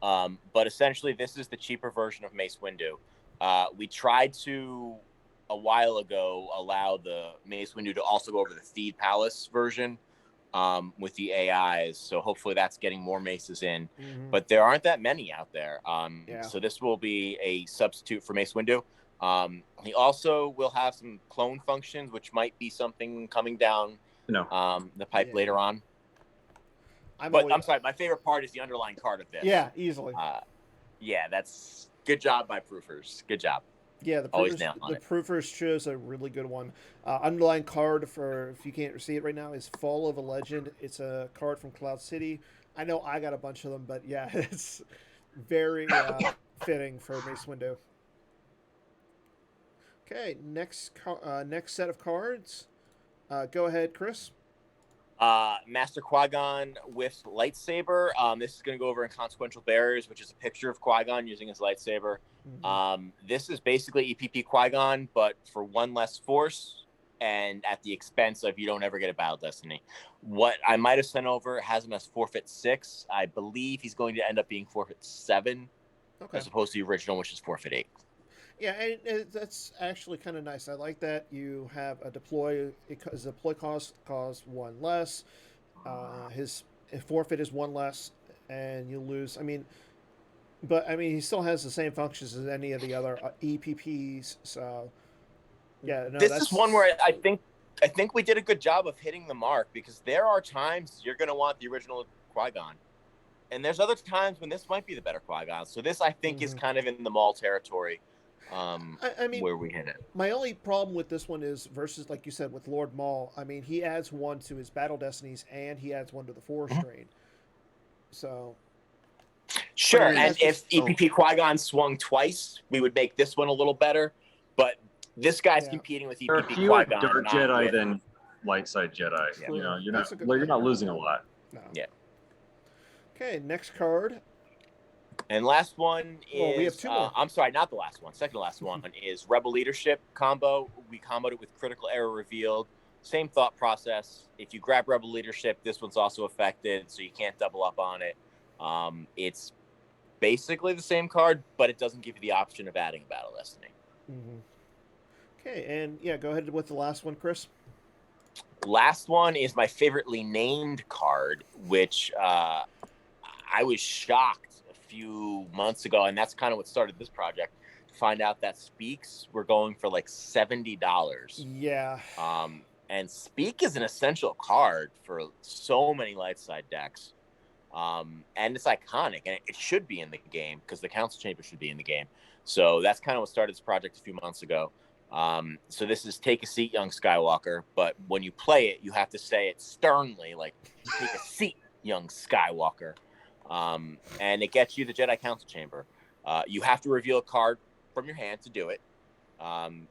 But essentially, this is the cheaper version of Mace Windu. We tried to, a while ago, allow the Mace Windu to also go over the Theed Palace version with the AIs. So hopefully that's getting more Maces in. Mm-hmm. But there aren't that many out there. Yeah. So this will be a substitute for Mace Windu. He also will have some clone functions, which might be something coming down the pipe later on. I'm sorry, my favorite part is the underlying card of this. Yeah, easily. Yeah, that's good job by proofers. Good job. Yeah, the proofers chose a really good one. Underlying card, for if you can't see it right now, is Fall of a Legend. It's a card from Cloud City. I know I got a bunch of them, but yeah, it's very fitting for Mace Windu. Okay, next set of cards. Go ahead, Chris. Master Qui-Gon with lightsaber. This is going to go over Inconsequential Barriers, which is a picture of Qui-Gon using his lightsaber. This is basically EPP Qui-Gon, but for one less force and at the expense of you don't ever get a battle destiny. What I might have sent over has him as forfeit 6. I believe he's going to end up being forfeit 7 as opposed to the original, which is forfeit 8. Yeah, and that's actually kind of nice. I like that you have a deploy because deploy cost 1 less. His forfeit is 1 less, and you lose. I mean, but I mean he still has the same functions as any of the other EPPs. So yeah, no, This that's is one where I think we did a good job of hitting the mark, because there are times you're going to want the original Qui-Gon, and there's other times when this might be the better Qui-Gon. So this I think is kind of in the Maul territory. I mean, where we hit it. My only problem with this one is versus, like you said, with Lord Maul. I mean, he adds 1 to his battle destinies, and he adds 1 to the Force Strain. So, sure. And if EPP Qui-Gon swung twice, we would make this one a little better. But this guy's competing with EPP There are Qui-Gon. fewer dark Jedi than light side Jedi. Yeah. You know, That's you're not losing a lot. No. Yeah. Okay, next card. And last one is, well, we have 2 more. I'm sorry, not the last one. Second to last one is Rebel Leadership combo. We comboed it with Critical Error Revealed. Same thought process. If you grab Rebel Leadership, this one's also affected, so you can't double up on it. It's basically the same card, but it doesn't give you the option of adding a Battle Destiny. Okay, and yeah, go ahead with the last one, Chris. Last one is my favoritely named card, which I was shocked a few months ago, and that's kind of what started this project, to find out that Speaks were going for like $70. Yeah. And Speak is an essential card for so many light side decks. And it's iconic, and it should be in the game because the Council Chamber should be in the game. So that's kind of what started this project a few months ago. So this is Take a Seat, Young Skywalker, but when you play it, you have to say it sternly, like, take a seat, young Skywalker. And it gets you the Jedi Council Chamber. You have to reveal a card from your hand to do it.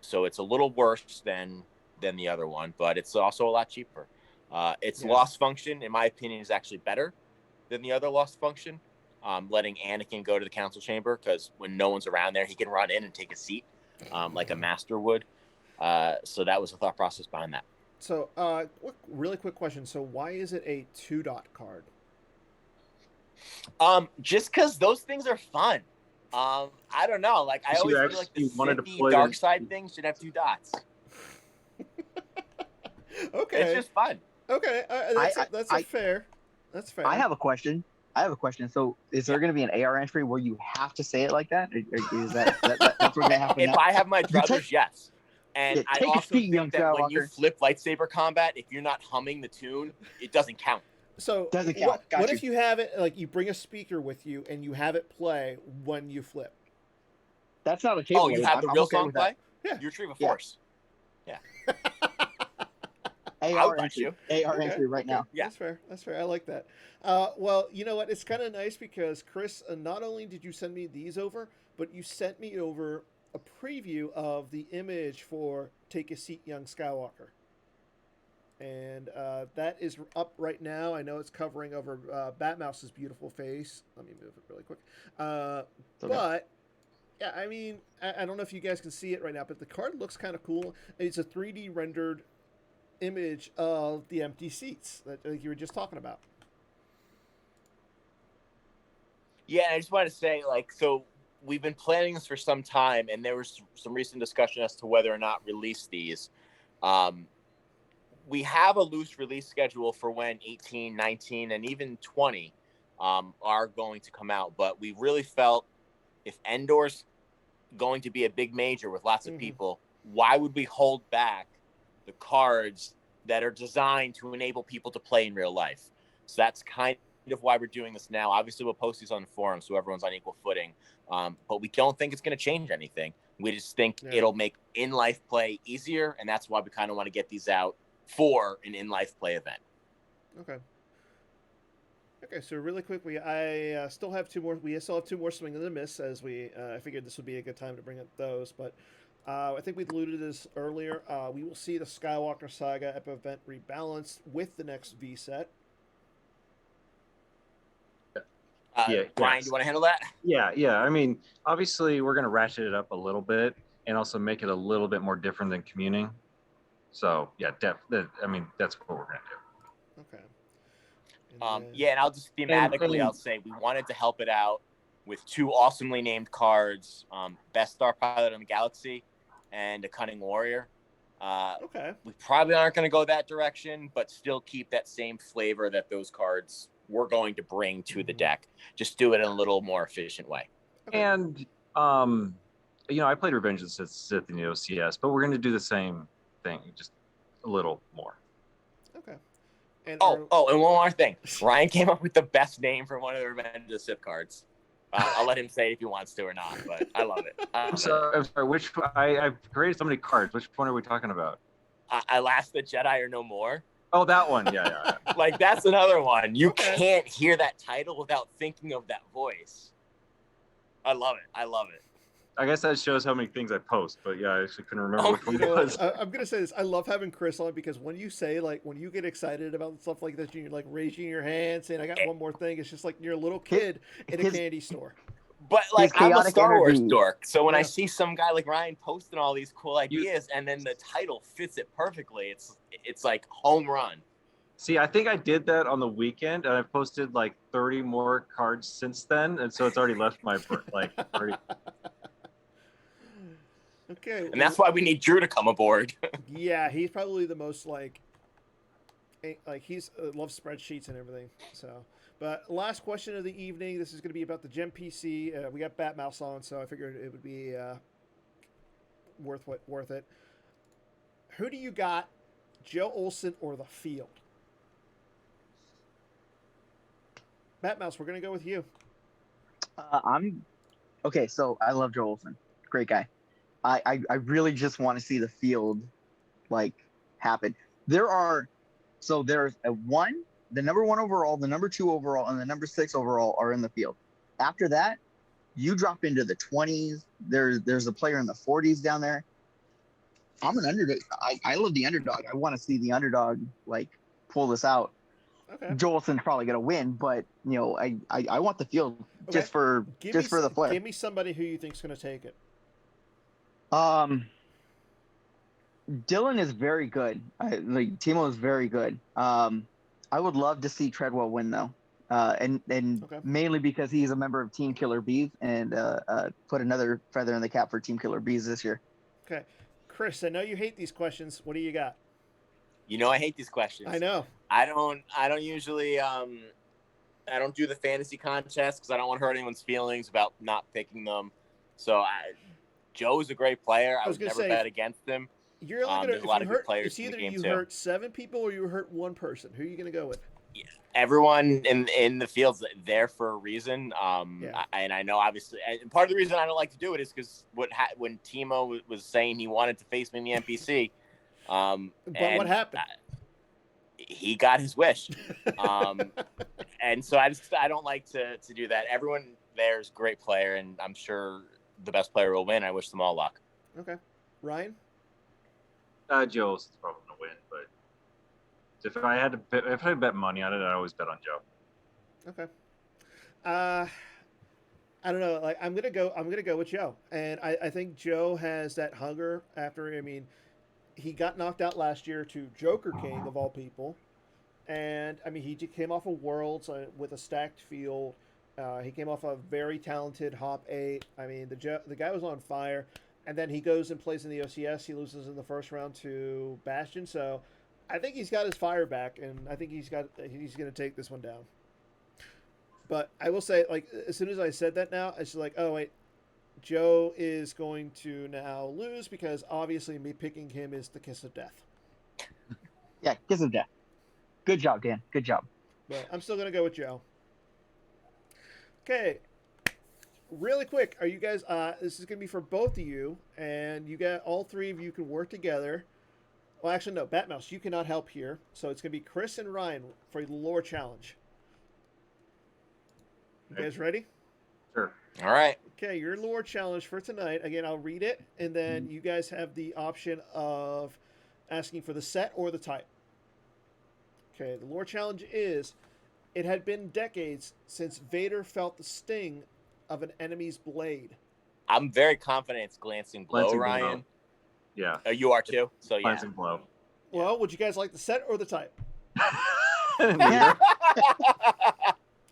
So it's a little worse than the other one, but it's also a lot cheaper. Its lost function, in my opinion, is actually better than the other lost function. Letting Anakin go to the Council Chamber, because when no one's around there, he can run in and take a seat, like a master would. So that was the thought process behind that. So, really quick question. So, why is it a 2-dot card? Just because those things are fun. I don't know. Like, I always feel like the Sithy dark side things should have 2 dots. Okay, it's just fun. Okay, that's fair. That's fair. I have a question. So, is there going to be an AR entry where you have to say it like that? Or is that's what's going to happen? If I have my druthers, yes. And I also think young that Skywalker. when you flip lightsaber combat, if you're not humming the tune, it doesn't count. So doesn't count. What if you have it, like, you bring a speaker with you and you have it play when you flip? That's not a table. Oh, you have the real okay song play? Yeah. You retrieve a force. Yeah. AR entry right now. Yeah. That's fair. That's fair. I like that. Well, you know what? It's kind of nice because, Chris, not only did you send me these over, but you sent me over a preview of the image for Take a Seat, Young Skywalker. And that is up right now. I know it's covering over Batmouse's beautiful face. Let me move it really quick. But, yeah, I mean, I don't know if you guys can see it right now, but the card looks kind of cool. It's a 3D rendered image of the empty seats that you were just talking about. Yeah, I just want to say, like, so we've been planning this for some time, and there was some recent discussion as to whether or not release these. We have a loose release schedule for when 18, 19, and even 20 are going to come out, but we really felt if Endor's going to be a big major with lots of people, why would we hold back the cards that are designed to enable people to play in real life? So that's kind of why we're doing this now. Obviously, we'll post these on the forum so everyone's on equal footing, but we don't think it's going to change anything. We just think it'll make in-life play easier, and that's why we kind of want to get these out for an in-life play event. Okay. Okay, so really quickly, I still have 2 more. We still have 2 more Swing and a Miss, as I figured this would be a good time to bring up those, but I think we alluded to this earlier. We will see the Skywalker Saga event rebalanced with the next V set. Brian, do you want to handle that? Yeah. I mean, obviously, we're going to ratchet it up a little bit and also make it a little bit more different than communing. So, yeah, I mean, that's what we're going to do. Okay. Yeah, and I'll just thematically, I'll say we wanted to help it out with 2 awesomely named cards, Best Star Pilot in the Galaxy and a Cunning Warrior. Okay. We probably aren't going to go that direction, but still keep that same flavor that those cards we're going to bring to the deck. Just do it in a little more efficient way. Okay. And, I played Revenge of the Sith in the OCS, but we're going to do the same thing, just a little more. Okay. And and one more thing. Ryan came up with the best name for one of the Revenge of the Sith cards. I'll let him say it if he wants to or not, but I love it. I'm sorry. I've created so many cards. Which one are we talking about? Alas, the Jedi are no more. Oh, that one. Yeah. Like, that's another one. You can't hear that title without thinking of that voice. I love it. I guess that shows how many things I post, but yeah, I actually couldn't remember which one it was. I'm gonna say this. I love having Chris on because when you say, like, when you get excited about stuff like this, you're like raising your hand, saying, "I got one more thing." It's just like you're a little kid in a candy store. But like, I'm a Star Wars dork, so when Yeah. I see some guy like Ryan posting all these cool ideas, and then the title fits it perfectly, it's like home run. See, I think I did that on the weekend, and I've posted like 30 more cards since then, and so it's already left my already. Okay. And that's why we need Drew to come aboard. Yeah, he's probably the most like he's loves spreadsheets and everything. So, but last question of the evening. This is going to be about the Gem PC. We got Bat Mouse on, so I figured it would be worth it. Who do you got, Joe Olsen or the field? Bat Mouse, we're going to go with you. Okay. So I love Joe Olsen. Great guy. I really just want to see the field like happen. There's the number 1 overall, the number 2 overall, and the number 6 overall are in the field. After that, you drop into the 20s. There's a player in the 40s down there. I'm an underdog. I love the underdog. I want to see the underdog like pull this out. Okay. Joe Olsen's probably gonna win, but I want the field just for the flair. Give me somebody who you think's going to take it. Dylan is very good. Timo is very good. I would love to see Treadwell win though, and mainly because he's a member of Team Killer Bees and put another feather in the cap for Team Killer Bees this year. Okay, Chris, I know you hate these questions. What do you got? I hate these questions. I know. I don't usually I don't do the fantasy contest because I don't want to hurt anyone's feelings about not picking them. So Joe's a great player. I would never bet against him. You're only there's a lot of good players it's either in the game you hurt 7 people or you hurt 1 person. Who are you going to go with? Yeah, everyone in the field's there for a reason. And I know obviously, and part of the reason I don't like to do it is because when Timo was saying he wanted to face me in the NPC, but what happened? He got his wish. And so I don't like to do that. Everyone there is a great player, and I'm sure the best player will win. I wish them all luck. Okay. Ryan? Joe's probably going to win, but if I had to bet money on it, I'd always bet on Joe. Okay. I don't know. Like I'm gonna go with Joe, and I think Joe has that hunger after. I mean, he got knocked out last year to Joker King of all people, and I mean he came off of Worlds with a stacked field. He came off a very talented Hop 8. I mean the guy was on fire, and then he goes and plays in the OCS. He loses in the first round to Bastion, so I think he's got his fire back, and I think he's going to take this one down. But I will say, like, as soon as I said that now, it's like, oh, wait, Joe is going to now lose because obviously me picking him is the kiss of death. Yeah, kiss of death. Good job, Dan. Good job. But I'm still going to go with Joe. Okay. Really quick, are you guys, this is going to be for both of you, and you got all 3 of you can work together. Well, actually, no, Batmouse, you cannot help here. So it's going to be Chris and Ryan for the lore challenge. You guys ready? Sure. All right. Okay, your lore challenge for tonight. Again, I'll read it, and then you guys have the option of asking for the set or the type. Okay, the lore challenge is It had been decades since Vader felt the sting of an enemy's blade. I'm very confident it's glancing blow, Glancing blow. Ryan. Yeah. You are too. So yeah. Glancing blow. Well, would you guys like the set or the type? Neither.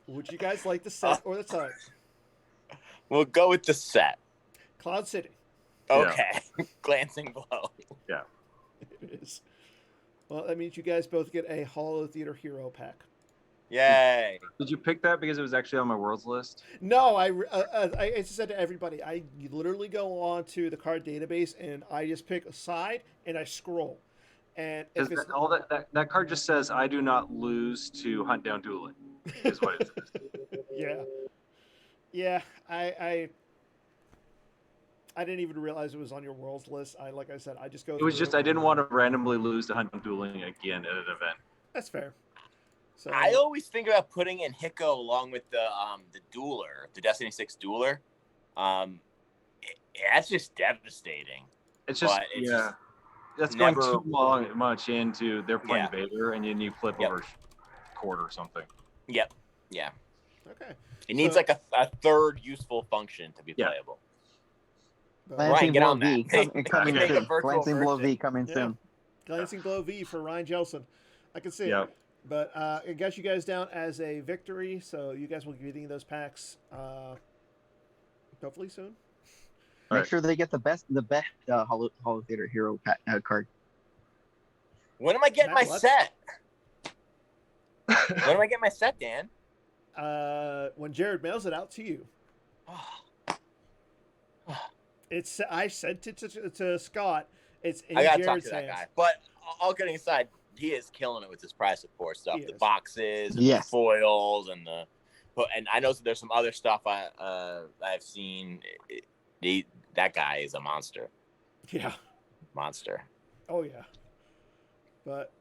Would you guys like the set or the type? We'll go with the set. Cloud City. Okay. Glancing blow. Yeah. It is. Well, that means you guys both get a Holotheatre Hero pack. Yay. Did you pick that because it was actually on my worlds list? No, I just said to everybody, I literally go on to the card database and I just pick a side and I scroll. And if it's, All that card just says, "I do not lose to hunt down dueling," is what it says. yeah, I didn't even realize it was on your worlds list. Like I said, I just go. It was through just I didn't want to randomly lose to hunt down dueling again at an event. That's fair. So I always think about putting in Hiko along with the dueler, the Destiny 6 dueler. That's just devastating. It's just But it's just that's never- going too much into they're playing Vader and then you flip over court or something. Yep. Yeah. Okay. It needs So- like a third useful function to be playable. But Ryan, get on that. Coming Make a soon. virtual Glancing Blow version. V coming soon. Glancing Blow V for Ryan Jelson. I can see Yeah. it. But it got you guys down as a victory, so you guys will be getting those packs hopefully soon. Make Right. sure they get the best Holotheatre Hero card. When am I getting my Matt, set? When am I getting my set, Dan? When Jared mails it out to you. I sent it to Scott. It's in I gotta talk Jared's to that hands. guy. But all kidding aside, he is killing it with his prize support stuff. He The is. boxes, and Yes. the foils, and I know there's some other stuff I've seen. That guy is a monster. Yeah. Monster. Oh yeah. But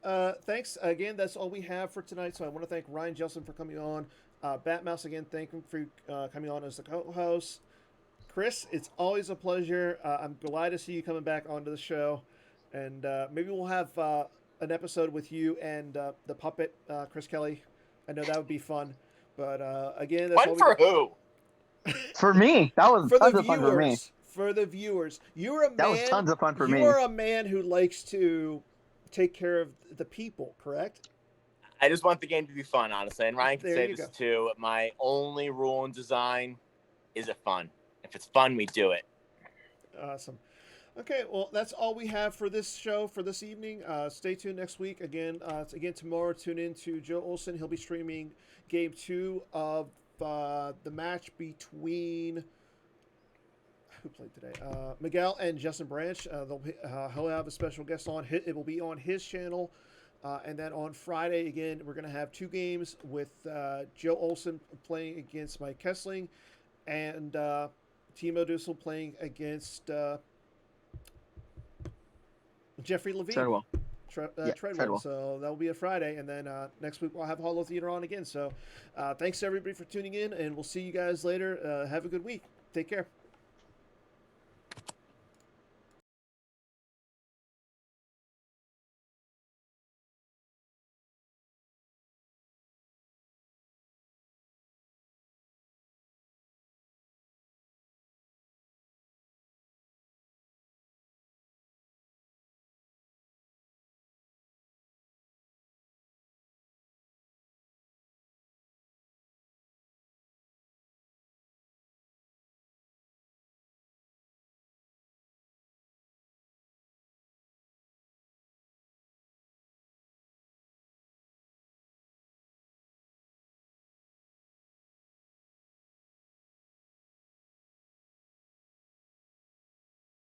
thanks again. That's all we have for tonight. So I want to thank Ryan Jelson for coming on. Batmouse again. Thank him for coming on as the co-host. Chris, it's always a pleasure. I'm glad to see you coming back onto the show, and maybe we'll have an episode with you and the puppet, Chris Kelly. I know that would be fun. But again, that's all Fun for who? For me, that was for tons the of fun for me. viewers. For the viewers, you're a man. That was tons of fun for me. You are a man who likes to take care of the people, correct? I just want the game to be fun, honestly. And Ryan can There say you this go. too. My only rule in design is it fun. If it's fun, we do it. Awesome. Okay, well, that's all we have for this show for this evening. Stay tuned next week. Again, tomorrow, tune in to Joe Olson. He'll be streaming Game 2 of the match between... Who played today? Miguel and Justin Branch. He'll have a special guest on. It will be on his channel. And then on Friday, again, we're going to have 2 games with Joe Olson playing against Mike Kessling and Timo Dussel playing against Jeffrey Levine. Treadwell. Treadwell. So that will be a Friday. And then next week we'll have Holotheatre on again. So thanks to everybody for tuning in, and we'll see you guys later. Have a good week. Take care.